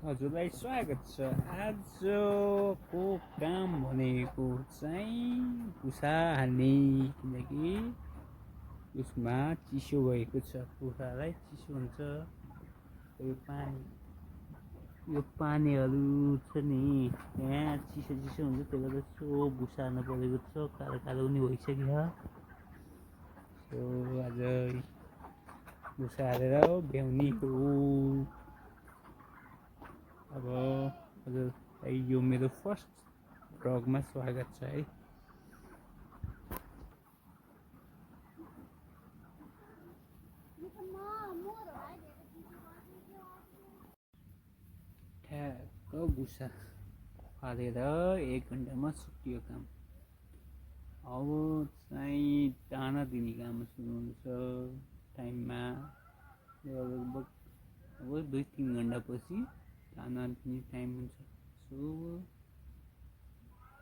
हजुरलाई स्वागत छ। आजको काम भनेको चाहिँ भुसा हाल्ने, किनकि उसमा चिसो भएको छ। कुखुरालाई चिसो हुन्छ। यो पानीहरू छ नि, त्यहाँ चिसो चिसो हुन्छ, त्यही भएर सो भुसा हाल्नु परेको छ। कालो कालो पनि भइसक्यो। सो आज भुसा हालेर भ्याउने हो। अब हजुरलाई यो मेरो फर्स्ट भ्लगमा स्वागत छ है। ठ्याक्क भुसा हालेर 1 घन्टामा सकियो काम। अब चाहिँ दाना दिने काम सुरु हुन्छ टाइममा। लगभग अब 2-3 घन्टापछि दाना दिने टाइम हुन्छ। सो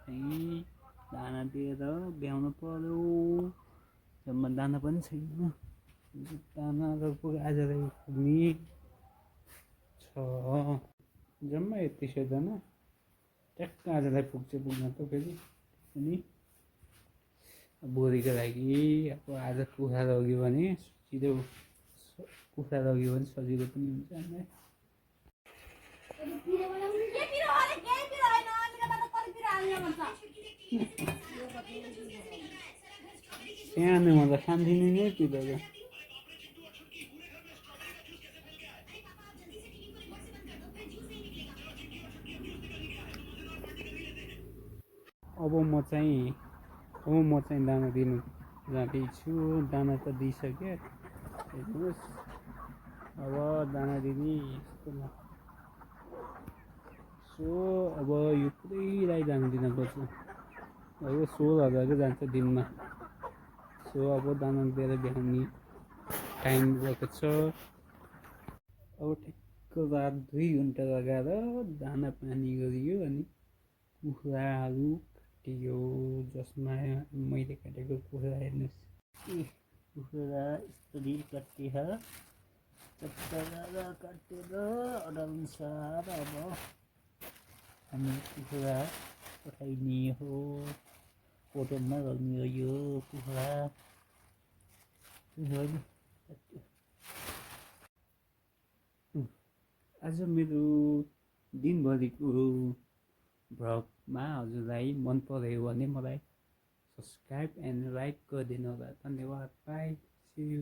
चाहिँ दाना दिएर ब्याउनु पर्यो। जम्मा दाना पनि छैन। दाना लगभग आजलाई पुग्ने छ। जम्मा यति छ दाना, ट्याक्क आजलाई पुग्छ पुग्न त फेरि। अनि भोलिको लागि अब आज कुखुरा लग्यो भने छिटो, कुखुरा लग्यो भने सजिलो पनि हुन्छ हामीलाई। सानोमा त खान्थिने नै पिँदा त। अब म चाहिँ दाना दिनु जाँदैछु। दाना त दिइसकेँ, हेर्नुहोस्। अब दाना दिने यस्तो म। सो अब यो पुरैलाई दाना दिन पर्छ। अब 16,000 जान्छ दिनमा। सो अब दाना दिएर भ्याउने टाइम भएको छ। अब ठिक्क रात 2 घन्टा लगाएर दाना पानी गरियो अनि कुखुराहरू काटियो। जसमा मैले काटेको कुखुरा हेर्नुहोस्, कुखुरा यसरी काटेर अनुसार अब हामी कुखुरा पठाइने हो। होटलमा लग्ने हो यो कुखुरा। आज मेरो दिनभरिको भ्लगमा हजुरलाई मन पऱ्यो भने मलाई सब्सक्राइब एन्ड लाइक गरिदिनु होला। धन्यवाद। Bye, see you.